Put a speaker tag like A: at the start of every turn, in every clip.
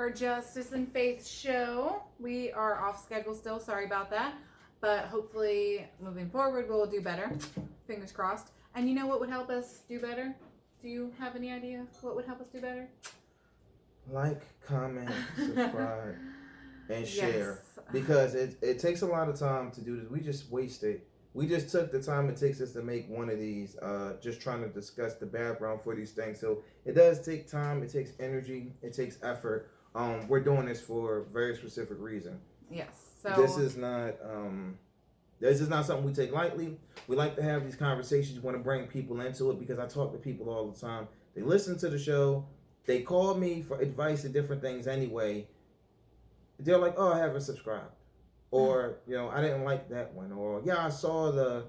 A: our Justice and Faith show. We are off schedule still, sorry about that. But hopefully, moving forward, we'll do better. Fingers crossed. And you know what would help us do better? Do you have any idea what would help us do better?
B: Like, comment, subscribe, and share. Because it takes a lot of time to do this. We just wasted. We just took the time it takes us to make one of these, just trying to discuss the background for these things. So it does take time, it takes energy, it takes effort. We're doing this for a very specific reason.
A: Yes. So
B: this is not something we take lightly. We like to have these conversations. We want to bring people into it because I talk to people all the time. They listen to the show. They call me for advice and different things anyway. They're like, oh, I haven't subscribed. Or, I didn't like that one. Or, yeah, I saw the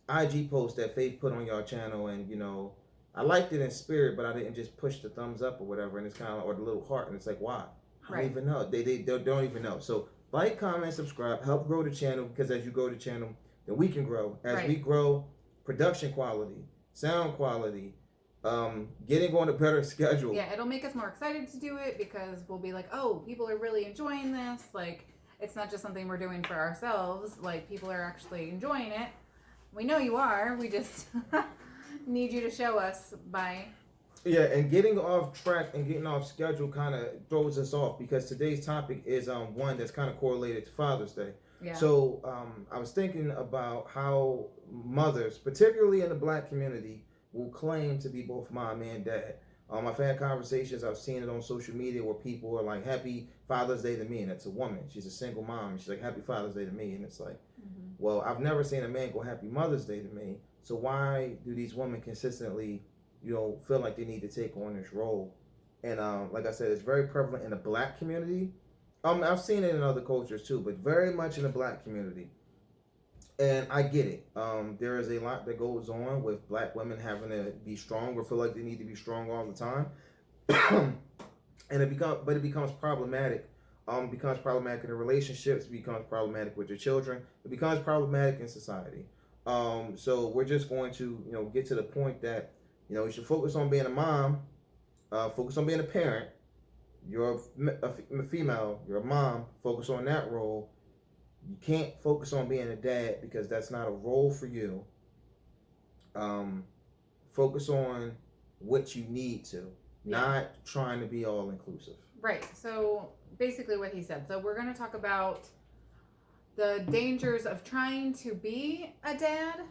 B: IG post that Faith put on y'all channel and, I liked it in spirit, but I didn't just push the thumbs up or whatever. And it's kind of, or the little heart. And it's like, why? I don't even know. They don't even know. So like, comment, subscribe, help grow the channel because as you grow the channel, then we can grow. As we grow, production quality, sound quality, getting on a better schedule.
A: Yeah, it'll make us more excited to do it because we'll be like, oh, people are really enjoying this. Like, it's not just something we're doing for ourselves. Like, people are actually enjoying it. We know you are. We just need you to show us by...
B: Yeah, and getting off track and getting off schedule kind of throws us off because today's topic is one that's kind of correlated to Father's Day.
A: Yeah.
B: So I was thinking about how mothers, particularly in the Black community, will claim to be both mom and dad. I've had conversations, I've seen it on social media where people are like, happy Father's Day to me, and it's a woman. She's a single mom. She's like, happy Father's Day to me. And it's like, well, I've never seen a man go happy Mother's Day to me. So why do these women consistently, feel like they need to take on this role? And like I said, it's very prevalent in the Black community. I've seen it in other cultures too, but very much in the Black community. And I get it. There is a lot that goes on with Black women having to be strong or feel like they need to be strong all the time. And it becomes problematic. It becomes problematic in the relationships. It becomes problematic with your children. It becomes problematic in society. So we're just going to, get to the point that, you should focus on being a mom, focus on being a parent. You're a female, you're a mom, focus on that role. You can't focus on being a dad because that's not a role for you. Focus on what you need to, not trying to be all inclusive.
A: Right. So basically what he said. So we're going to talk about the dangers of trying to be a dad,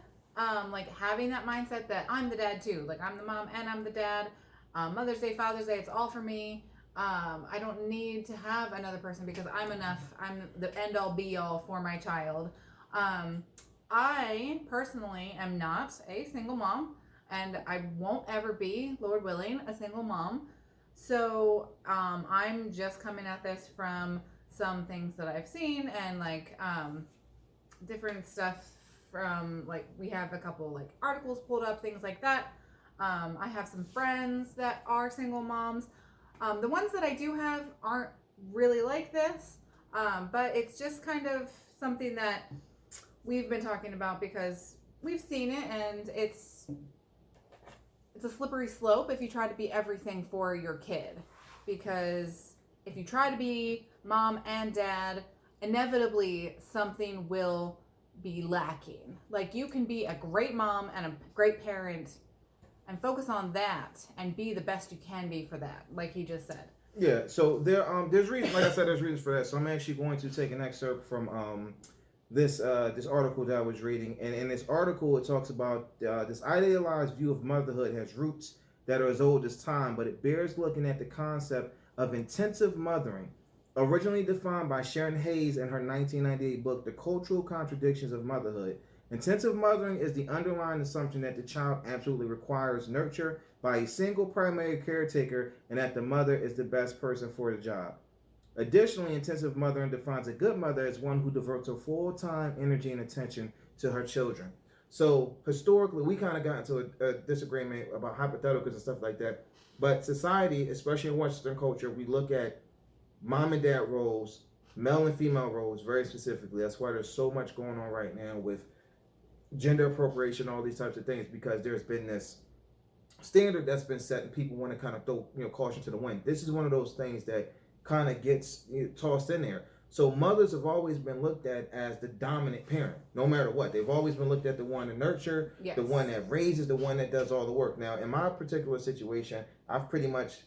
A: like having that mindset that I'm the dad too. Like I'm the mom and I'm the dad. Mother's Day, Father's Day, it's all for me. I don't need to have another person because I'm enough. I'm the end all be all for my child. I personally am not a single mom and I won't ever be, Lord willing, a single mom. So I'm just coming at this from some things that I've seen and like different stuff from like we have a couple like articles pulled up, things like that. I have some friends that are single moms. The ones that I do have aren't really like this, but it's just kind of something that we've been talking about because we've seen it and it's a slippery slope if you try to be everything for your kid. Because if you try to be mom and dad, inevitably something will be lacking. Like you can be a great mom and a great parent and focus on that and be the best you can be for that, like he just said.
B: Yeah, so there's reasons, like I said, there's reasons for that. So I'm actually going to take an excerpt from this article that I was reading. And in this article, it talks about this idealized view of motherhood has roots that are as old as time, but it bears looking at the concept of intensive mothering, originally defined by Sharon Hayes in her 1998 book, The Cultural Contradictions of Motherhood. Intensive mothering is the underlying assumption that the child absolutely requires nurture by a single primary caretaker and that the mother is the best person for the job. Additionally, intensive mothering defines a good mother as one who devotes her full-time energy and attention to her children. So historically, we kind of got into a disagreement about hypotheticals and stuff like that. But society, especially in Western culture, we look at mom and dad roles, male and female roles very specifically. That's why there's so much going on right now with gender appropriation, all these types of things, because there's been this standard that's been set and people want to kind of throw caution to the wind. This is one of those things that kind of gets tossed in there. So mothers have always been looked at as the dominant parent, no matter what. They've always been looked at the one to nurture,
A: Yes.
B: the one that raises, the one that does all the work. Now, in my particular situation, I've pretty much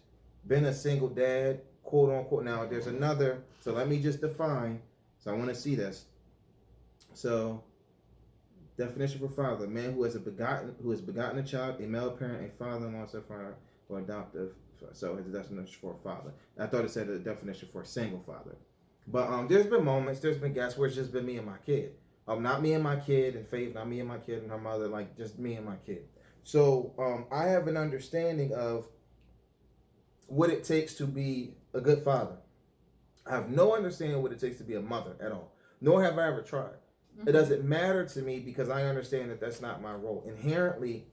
B: been a single dad, quote unquote. Now, there's another, so let me just define. So I want to see this. So, definition for father: man who has begotten a child, a male parent, a father-in-law, stepfather, or adoptive. So his definition for a father. I thought it said a definition for a single father. But there's been moments, there's been gaps where it's just been me and my kid. Not me and my kid and Faith, not me and my kid and her mother, like just me and my kid. So I have an understanding of what it takes to be a good father. I have no understanding of what it takes to be a mother at all, nor have I ever tried. It doesn't matter to me because I understand that that's not my role. Inherently,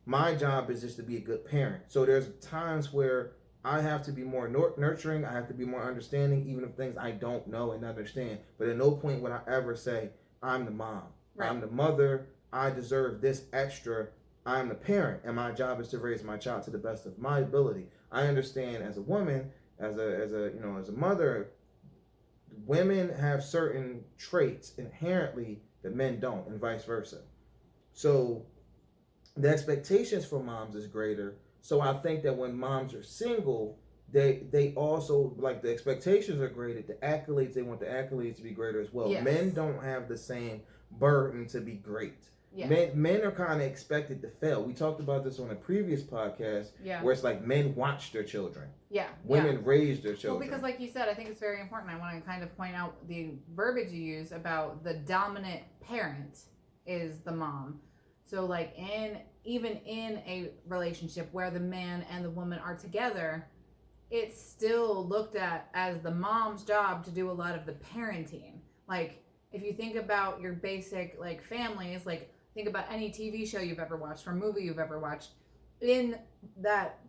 B: my job is just to be a good parent. So there's times where I have to be more nurturing. I have to be more understanding, even of things I don't know and understand. But at no point would I ever say, I'm the mom. Right. I'm the mother. I deserve this extra. I'm the parent, and my job is to raise my child to the best of my ability. I understand as a woman, as a mother, women have certain traits inherently that men don't, and vice versa. So the expectations for moms is greater. So I think that when moms are single, they also, like, the expectations are greater. The accolades, they want the accolades to be greater as well. Yes. Men don't have the same burden to be great. Yeah. Men are kind of expected to fail. We talked about this on a previous podcast, where it's like men watch their children. Yeah. Women raise their children.
A: Well, because like you said, I think it's very important. I want to kind of point out the verbiage you use about the dominant parent is the mom. So like even in a relationship where the man and the woman are together, it's still looked at as the mom's job to do a lot of the parenting. Like if you think about your basic like families, like think about any TV show you've ever watched or movie you've ever watched, in that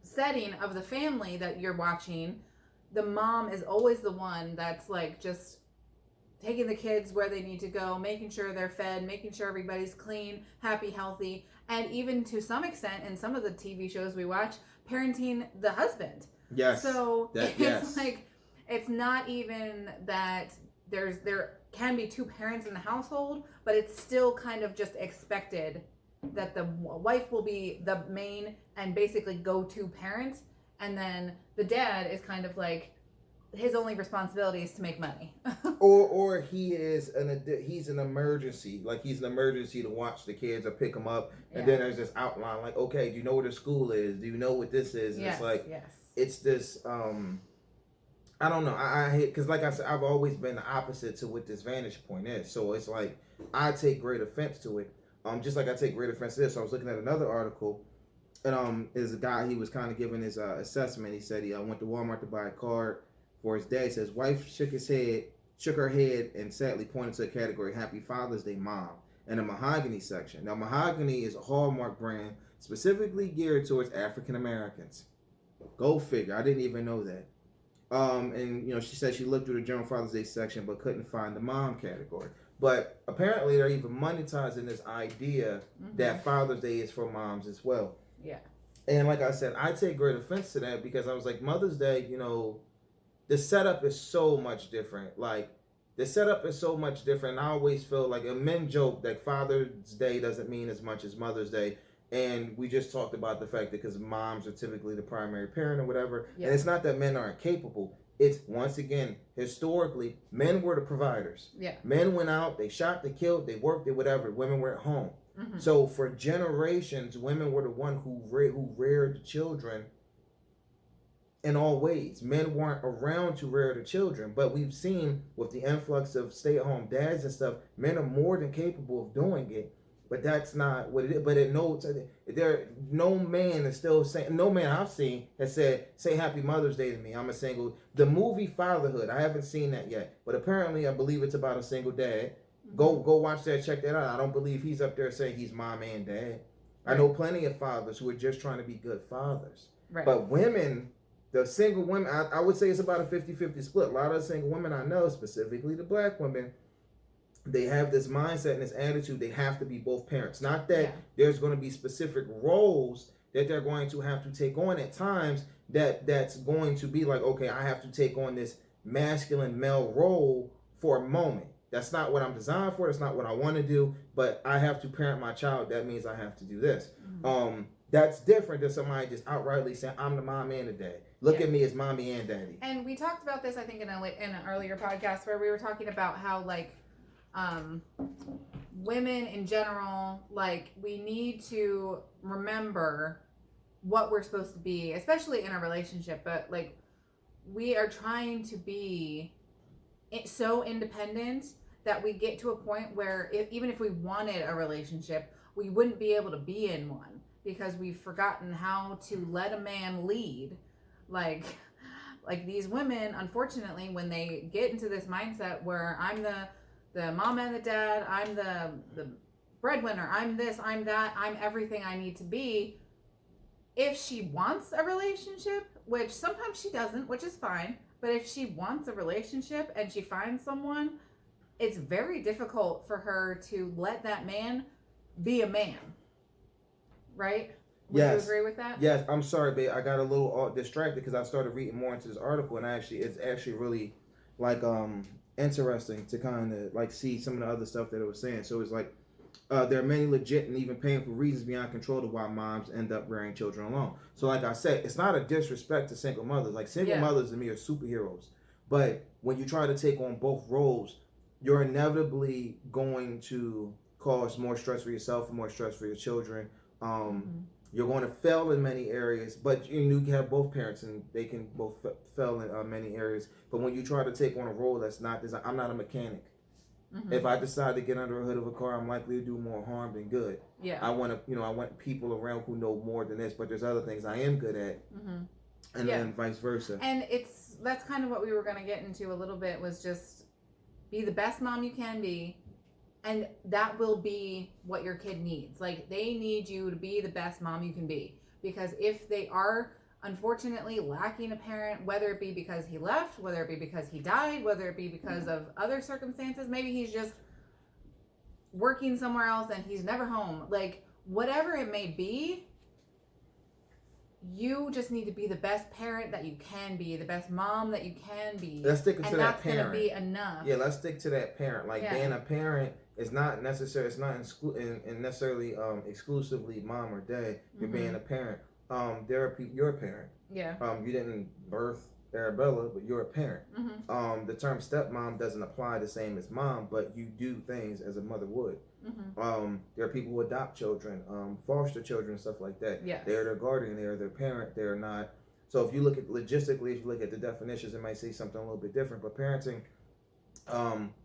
A: setting of the family that you're watching, the mom is always the one that's like just taking the kids where they need to go, making sure they're fed, making sure everybody's clean, happy, healthy, and even to some extent in some of the TV shows we watch, parenting the husband.
B: Yes.
A: So it's like, it's not even that there can be two parents in the household, but it's still kind of just expected that the wife will be the main and basically go-to parent, and then the dad is kind of like, his only responsibility is to make money.
B: or he's an emergency, like he's an emergency to watch the kids or pick them up, and then there's this outline like, okay, do you know where the school is? Do you know what this is? And it's like, it's this I don't know. I hate, because like I said, I've always been the opposite to what this vantage point is. So it's like I take great offense to it. Just like I take great offense to this. So I was looking at another article, and is a guy, he was kind of giving his assessment. He said he went to Walmart to buy a card for his dad. He says wife shook her head and sadly pointed to the category Happy Father's Day, Mom, in the mahogany section. Now mahogany is a Hallmark brand specifically geared towards African Americans. Go figure. I didn't even know that. And she said she looked through the General Father's Day section but couldn't find the mom category. But apparently they're even monetizing this idea that Father's Day is for moms as well. Yeah. And like I said, I take great offense to that because I was like, Mother's Day, the setup is so much different. Like, the setup is so much different. I always feel like men joke that Father's Day doesn't mean as much as Mother's Day. And we just talked about the fact that because moms are typically the primary parent or whatever. Yeah. And it's not that men aren't capable. It's, once again, historically, men were the providers. Yeah. Men went out, they shot, they killed, they worked, they whatever. Women were at home. Mm-hmm. So for generations, women were the one who reared the children in all ways. Men weren't around to rear the children. But we've seen with the influx of stay-at-home dads and stuff, men are more than capable of doing it. But that's not what it is. But no man is still saying, no man I've seen has said, say Happy Mother's Day to me. I'm a single. The movie Fatherhood, I haven't seen that yet. But apparently I believe it's about a single dad. Mm-hmm. Go watch that, check that out. I don't believe he's up there saying he's mom and dad. Right. I know plenty of fathers who are just trying to be good fathers. Right. But women, the single women, I would say it's about a 50-50 split. A lot of the single women I know, specifically the black women, they have this mindset and this attitude they have to be both parents. Not that there's going to be specific roles that they're going to have to take on at times, that's going to be like, okay, I have to take on this masculine male role for a moment. That's not what I'm designed for. That's not what I want to do. But I have to parent my child. That means I have to do this. That's different than somebody just outrightly saying, I'm the mom and the dad. Look at me as mommy and daddy.
A: And we talked about this, I think, in an earlier podcast where we were talking about how, like, women in general, like, we need to remember what we're supposed to be, especially in a relationship. But, like, we are trying to be so independent that we get to a point where even if we wanted a relationship, we wouldn't be able to be in one because we've forgotten how to let a man lead. Like these women, unfortunately, when they get into this mindset where I'm the mom and the dad, I'm the breadwinner, I'm this, I'm that, I'm everything I need to be. If she wants a relationship, which sometimes she doesn't, which is fine, but if she wants a relationship and she finds someone, it's very difficult for her to let that man be a man. Right? Would you agree with that?
B: Yes. I'm sorry, babe. I got a little distracted because I started reading more into this article, and it's actually really like interesting to kind of like see some of the other stuff that it was saying. So it's like there are many legit and even painful reasons beyond control to why moms end up rearing children alone. So like I said, it's not a disrespect to single mothers. Like single mothers to me are superheroes. But when you try to take on both roles, you're inevitably going to cause more stress for yourself and more stress for your children. You're going to fail in many areas, but you can have both parents and they can both fail in many areas. But when you try to take on a role that's not designed, I'm not a mechanic. If I decide to get under a hood of a car, I'm likely to do more harm than good. I want people around who know more than this, but there's other things I am good at, and then vice versa.
A: And that's kind of what we were going to get into a little bit, was just be the best mom you can be. And that will be what your kid needs. Like, they need you to be the best mom you can be. Because if they are, unfortunately, lacking a parent, whether it be because he left, whether it be because he died, whether it be because of other circumstances, maybe he's just working somewhere else and he's never home. Like, whatever it may be, you just need to be the best parent that you can be, the best mom that you can be.
B: Let's stick to that parent.
A: And that's going to be enough.
B: Yeah, let's stick to that parent. Like, being a parent is not necessary. It's not necessarily exclusively mom or dad. You're being a parent. There are people. You're a parent.
A: Yeah.
B: You didn't birth Arabella, but you're a parent. The term stepmom doesn't apply the same as mom, but you do things as a mother would. There are people who adopt children, foster children, stuff like that. They're their guardian, they're their parent, they're not. So if you look at logistically, if you look at the definitions, it might say something a little bit different. But parenting,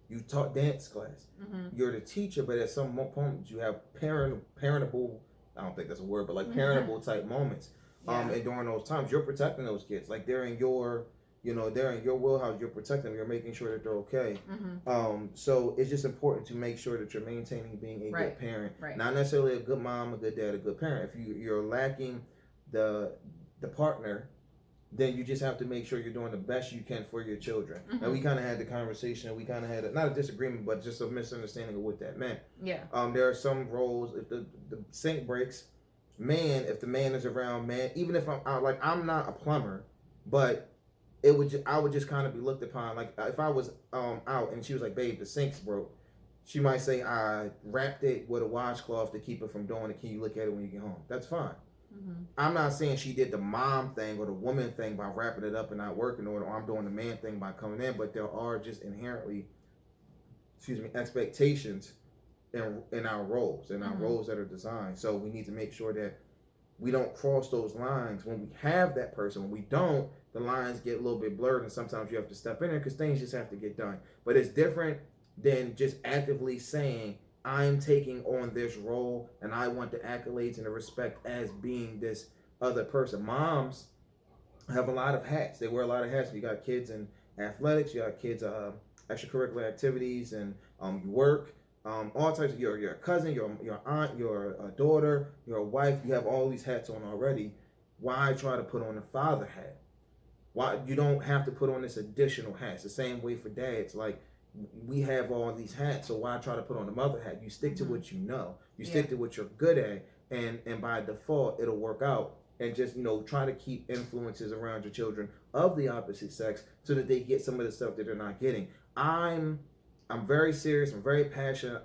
B: you taught dance class. You're the teacher, but at some point you have parentable, I don't think that's a word, but like parentable type moments. And during those times, you're protecting those kids. Like they're in your wheelhouse. You're protecting them. You're making sure that they're okay. So it's just important to make sure that you're maintaining being a good parent. Not necessarily a good mom, a good dad, a good parent. If you're lacking the partner, then you just have to make sure you're doing the best you can for your children. And we kind of had the conversation. We kind of had not a disagreement, but just a misunderstanding of what that meant. There are some roles. If the sink breaks, if the man is around, even if I'm out, like I'm not a plumber, but I would just kind of be looked upon. Like if I was out and she was like, babe, the sink's broke, she might say, I wrapped it with a washcloth to keep it from doing it. Can you look at it when you get home? That's fine. I'm not saying she did the mom thing or the woman thing by wrapping it up and not working on it, or I'm doing the man thing by coming in, but there are just inherently, expectations in our roles, our roles that are designed. So we need to make sure that we don't cross those lines when we have that person. When we don't, the lines get a little bit blurred, and sometimes you have to step in there because things just have to get done. But it's different than just actively saying, I'm taking on this role and I want the accolades and the respect as being this other person. Moms have a lot of hats. They wear a lot of hats. You got kids in athletics, you got kids extracurricular activities, and you work. All types of your cousin, your aunt, your daughter, your wife. You have all these hats on already. Why try to put on a father hat? Why you don't have to put on this additional hat? It's the same way for dads. Like, we have all these hats, so why try to put on the mother hat? You stick to what you know. You stick to what you're good at, and by default, it'll work out. and just try to keep influences around your children of the opposite sex so that they get some of the stuff that they're not getting. I'm very serious. I'm very passionate.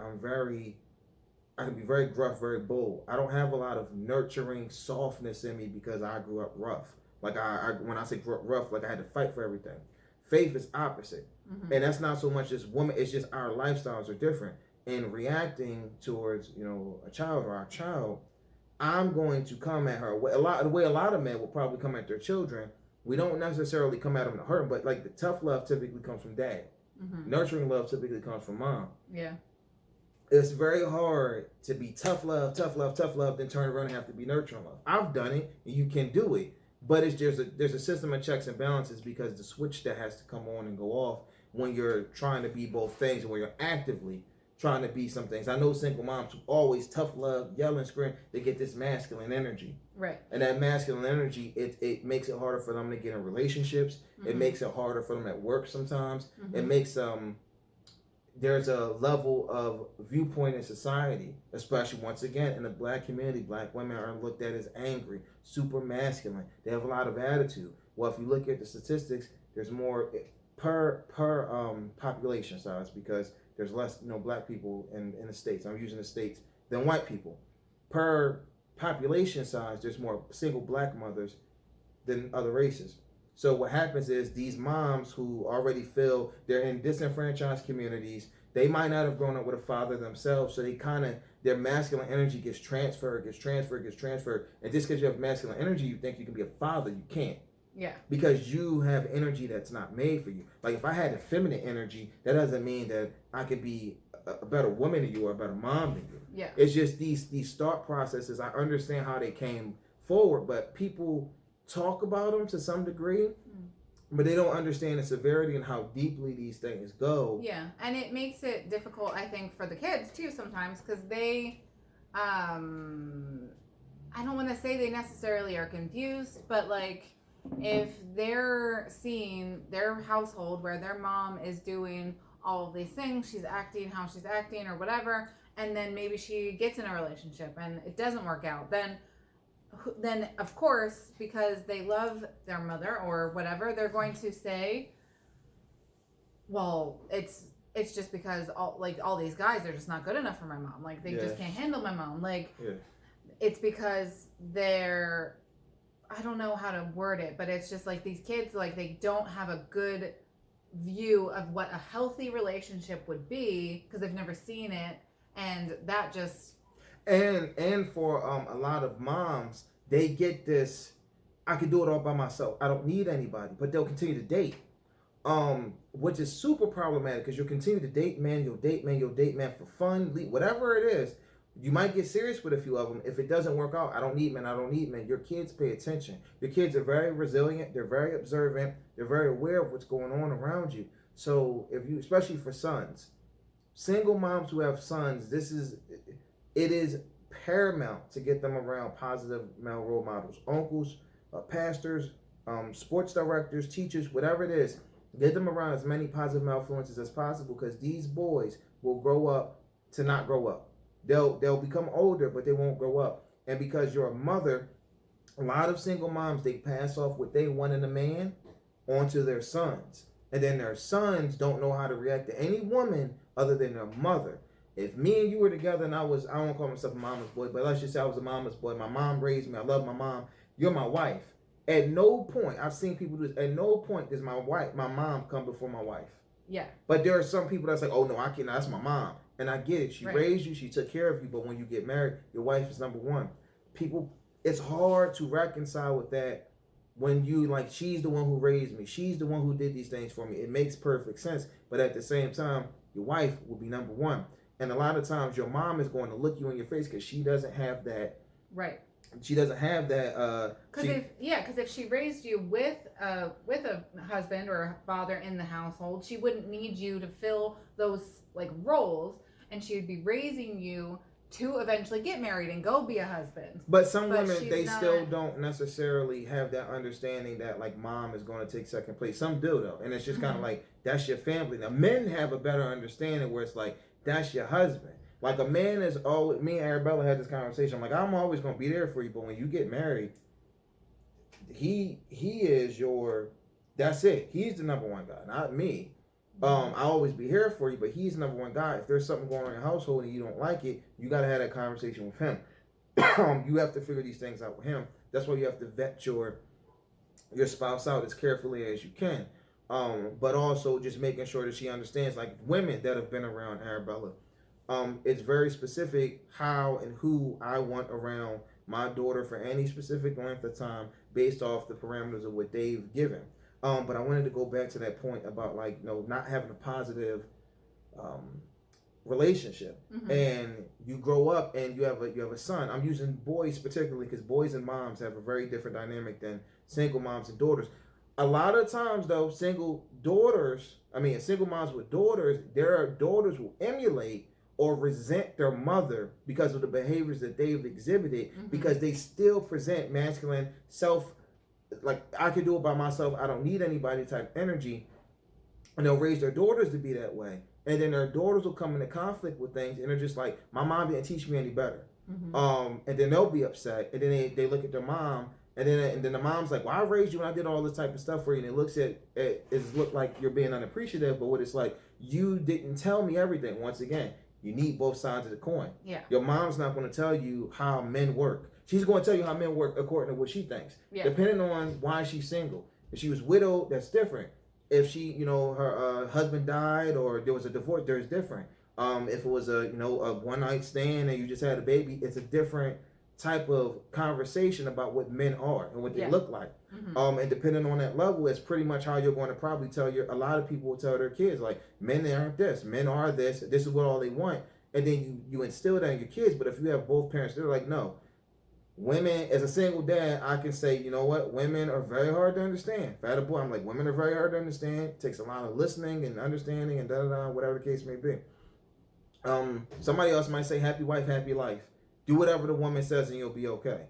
B: I can be very gruff, very bold. I don't have a lot of nurturing softness in me because I grew up rough. Like when I say rough, like I had to fight for everything. Faith is opposite, and that's not so much just women. It's just our lifestyles are different. In reacting towards a child or our child, I'm going to come at her the way a lot of men will probably come at their children. We don't necessarily come at them to hurt them, but like the tough love typically comes from dad. Nurturing love typically comes from mom.
A: Yeah.
B: It's very hard to be tough love, then turn around and have to be nurturing love. I've done it, and you can do it, but there's a system of checks and balances because the switch that has to come on and go off when you're trying to be both things and when you're actively trying to be some things. I know single moms who always tough love, yell and scream. They get this masculine energy,
A: right? And
B: that masculine energy, it makes it harder for them to get in relationships. It makes it harder for them at work sometimes. It makes there's a level of viewpoint in society, especially once again in the black community. Black women are looked at as angry, super masculine. They have a lot of attitude. Well, if you look at the statistics, there's more per population size because there's less black people in the States. I'm using the States than white people. Per population size, there's more single black mothers than other races. So what happens is these moms who already feel they're in disenfranchised communities, they might not have grown up with a father themselves, so their masculine energy gets transferred. And just because you have masculine energy, you think you can be a father. You can't.
A: Yeah.
B: Because you have energy that's not made for you. Like if I had a feminine energy, that doesn't mean that I could be a better woman than you or a better mom than you.
A: Yeah.
B: It's just these thought processes. I understand how they came forward, but people talk about them to some degree, but they don't understand the severity and how deeply these things go.
A: Yeah, and it makes it difficult, I think, for the kids too sometimes because they, I don't want to say they necessarily are confused, but like if they're seeing their household where their mom is doing all of these things, she's acting how she's acting or whatever, and then maybe she gets in a relationship and it doesn't work out, then of course, because they love their mother or whatever, they're going to say, well, it's just because all these guys are just not good enough for my mom. Like they just can't handle my mom. Like it's because they're, I don't know how to word it, but it's just like these kids, like they don't have a good view of what a healthy relationship would be because they've never seen it, and that just.
B: And for a lot of moms, they get this, I can do it all by myself. I don't need anybody, but they'll continue to date. Which is super problematic because you'll continue to date man, you'll date man for fun, whatever it is. You might get serious with a few of them. If it doesn't work out, I don't need men. Your kids pay attention. Your kids are very resilient. They're very observant. They're very aware of what's going on around you. So if you, especially for sons, single moms who have sons, it is paramount to get them around positive male role models, uncles, pastors, sports directors, teachers, whatever it is. Get them around as many positive male influences as possible because these boys will grow up to not grow up. They'll become older, but they won't grow up. And because you're a mother, a lot of single moms, they pass off what they want in a man onto their sons. And then their sons don't know how to react to any woman other than their mother. If me and you were together and I don't call myself a mama's boy, but let's just say I was a mama's boy. My mom raised me. I love my mom. You're my wife. At no point, I've seen people do this, at no point does my mom come before my wife.
A: Yeah.
B: But there are some people that's like, oh no, I can't, that's my mom. And I get it. She raised you, she took care of you, but when you get married, your wife is number one. People, it's hard to reconcile with that when you like, she's the one who raised me. She's the one who did these things for me. It makes perfect sense. But at the same time, your wife will be number one. And a lot of times your mom is going to look you in your face because she doesn't have that.
A: Right.
B: She doesn't have that.
A: Because if she raised you with a husband or a father in the household, she wouldn't need you to fill those like roles, and she would be raising you to eventually get married and go be a husband.
B: But some women, they still don't necessarily have that understanding that like mom is going to take second place. Some do though, and it's just kind of like that's your family. Now men have a better understanding where it's like that's your husband. Like a man is always, me and Arabella had this conversation. I'm like, I'm always going to be there for you, but when you get married, he is your, that's it. He's the number one guy, not me. I'll always be here for you, but he's the number one guy. If there's something going on in your household and you don't like it, you got to have that conversation with him. You have to figure these things out with him. That's why you have to vet your spouse out as carefully as you can. But also just making sure that she understands, like women that have been around Arabella, it's very specific how and who I want around my daughter for any specific length of time based off the parameters of what they've given. But I wanted to go back to that point about, like, not having a positive relationship. And you grow up and you have a son. I'm using boys particularly because boys and moms have a very different dynamic than single moms and daughters. A lot of times though, single moms with daughters, their daughters will emulate or resent their mother because of the behaviors that they've exhibited, because they still present masculine like, I can do it by myself, I don't need anybody type energy. And they'll raise their daughters to be that way. And then their daughters will come into conflict with things and they're just like, my mom didn't teach me any better. And then they'll be upset. And then they look at their mom, and then the mom's like, well, I raised you and I did all this type of stuff for you. And it looks it look like you're being unappreciative, but what it's like, you didn't tell me everything. Once again, you need both sides of the coin.
A: Yeah.
B: Your mom's not going to tell you how men work. She's going to tell you how men work according to what she thinks. Yeah. Depending on why she's single. If she was widowed, that's different. If she, her husband died or there was a divorce, there's different. If it was a one night stand and you just had a baby, it's a different type of conversation about what men are and what they look like. And depending on that level, it's pretty much how you're going to probably tell a lot of people will tell their kids, like, men aren't this, men are this is what all they want. And then you instill that in your kids. But if you have both parents, they're like, no. Women, as a single dad, I can say, you know what? Women are very hard to understand. If I had a boy, I'm like, women are very hard to understand. It takes a lot of listening and understanding and whatever the case may be. Somebody else might say, happy wife, happy life. Do whatever the woman says and you'll be okay.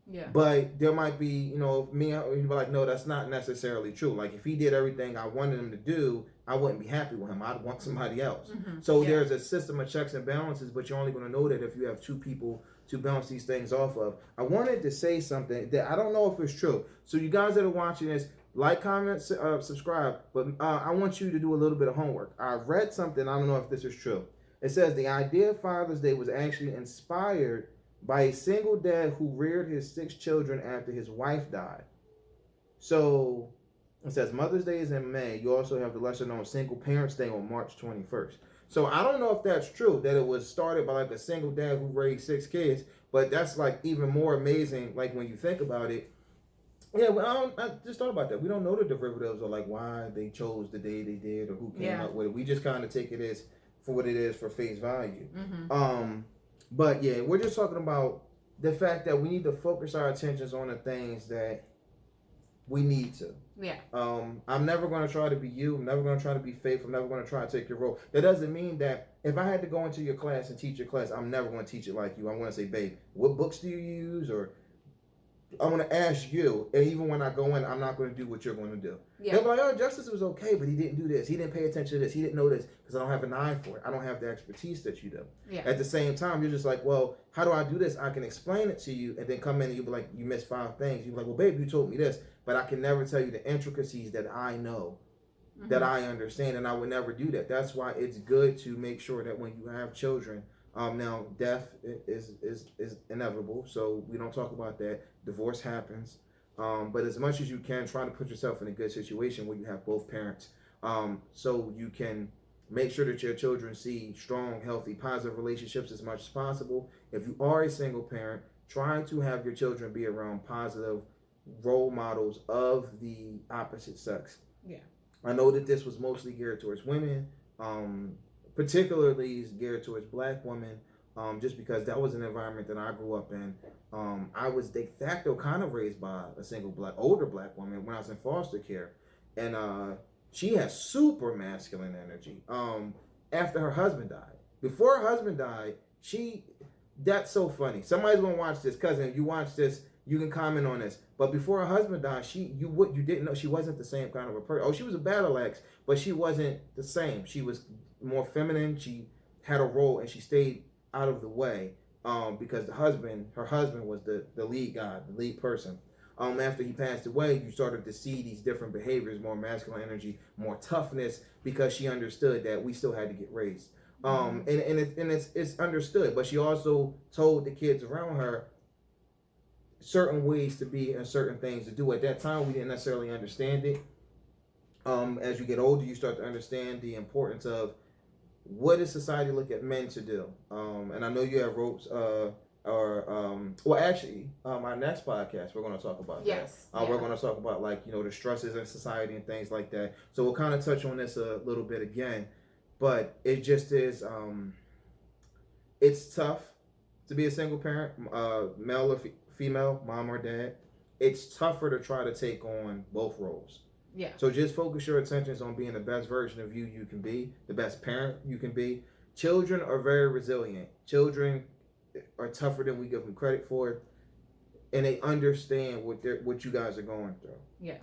A: Yeah.
B: But there might be, me, you'd be like, no, that's not necessarily true. Like, if he did everything I wanted him to do, I wouldn't be happy with him. I'd want somebody else. So there's a system of checks and balances, but you're only going to know that if you have two people to bounce these things off of. I wanted to say something that I don't know if it's true. So you guys that are watching this, like, comment, subscribe, but I want you to do a little bit of homework. I read something, I don't know if this is true. It says the idea of Father's Day was actually inspired by a single dad who reared his 6 children after his wife died. So it says Mother's Day is in May. You also have the lesser known Single Parents Day on March 21st. So I don't know if that's true, that it was started by like a single dad who raised 6 kids, but that's like even more amazing, like when you think about it. Yeah, well, I just thought about that. We don't know the derivatives or like why they chose the day they did or who came up with it. We just kind of take it as for what it is for face value. But yeah, we're just talking about the fact that we need to focus our attentions on the things that we need to.
A: Yeah.
B: I'm never going to try to be you. I'm never going to try to be Faith. I'm never going to try to take your role. That doesn't mean that if I had to go into your class and teach your class, I'm never going to teach it like you. I'm going to say, babe, what books do you use? Or I'm going to ask you. And even when I go in, I'm not going to do what you're going to do. Yeah. They'll be like, oh, Justice was okay, but he didn't do this. He didn't pay attention to this. He didn't know this because I don't have an eye for it. I don't have the expertise that you do. Yeah. At the same time, you're just like, well, how do I do this? I can explain it to you and then come in and you'll be like, you missed 5 things. You'll be like, well, babe, you told me this, but I can never tell you the intricacies that I know, that I understand, and I would never do that. That's why it's good to make sure that when you have children, now death is inevitable, so we don't talk about that. Divorce happens. But as much as you can, try to put yourself in a good situation where you have both parents, so you can make sure that your children see strong, healthy, positive relationships as much as possible. If you are a single parent, try to have your children be around positive role models of the opposite sex. Yeah. I know that this was mostly geared towards women, particularly geared towards Black women, just because that was an environment that I grew up in. I was de facto kind of raised by a single older Black woman when I was in foster care. And she has super masculine energy after her husband died. Before her husband died, that's so funny. Somebody's going to watch this. Cousin, if you watch this, you can comment on this. But before her husband died, you didn't know she wasn't the same kind of a person. Oh, she was a battle axe, but she wasn't the same. She was more feminine. She had a role and she stayed out of the way. because her husband was the lead guy, the lead person. After he passed away, you started to see these different behaviors, more masculine energy, more toughness, because she understood that we still had to get raised. And it's understood, but she also told the kids around her certain ways to be and certain things to do. At that time, we didn't necessarily understand it. As you get older, you start to understand the importance of what does society look at men to do. And I know you have ropes. Our next podcast we're going to talk about that. We're going to talk about the stresses in society and things like that. So we'll kind of touch on this a little bit again, but it just is. It's tough to be a single parent, male or female, mom or dad. It's tougher to try to take on both roles.
A: Yeah.
B: So just focus your attentions on being the best version of you can be, the best parent you can be. Children are very resilient. Children are tougher than we give them credit for, and they understand what you guys are going through.
A: Yeah.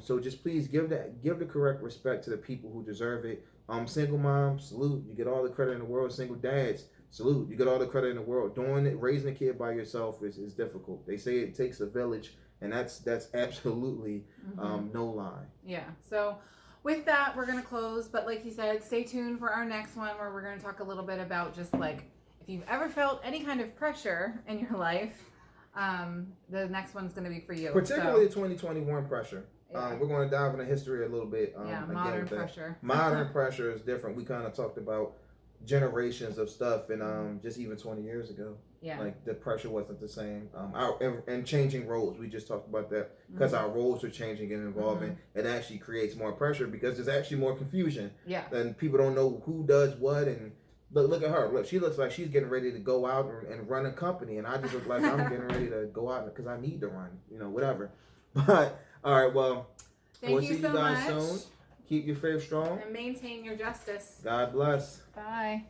B: So just please give the correct respect to the people who deserve it. Single moms, salute. You get all the credit in the world. Single dads, salute. You get all the credit in the world. Raising a kid by yourself is difficult. They say it takes a village. And that's absolutely no lie.
A: Yeah. So with that, we're going to close. But like you said, stay tuned for our next one where we're going to talk a little bit about just like if you've ever felt any kind of pressure in your life, the next one's going to be for you.
B: Particularly 2021 pressure. Yeah. We're going to dive into history a little bit.
A: Modern pressure.
B: Modern pressure is different. We kind of talked about generations of stuff and just even 20 years ago.
A: Yeah.
B: Like the pressure wasn't the same. And changing roles. We just talked about that because our roles are changing and evolving. It actually creates more pressure because there's actually more confusion.
A: Yeah.
B: And people don't know who does what. And look at her. Look, she looks like she's getting ready to go out and run a company. And I just look like I'm getting ready to go out because I need to run. Whatever. But all right. Well, we'll see you guys soon. Keep your faith strong.
A: And maintain your justice.
B: God bless.
A: Bye.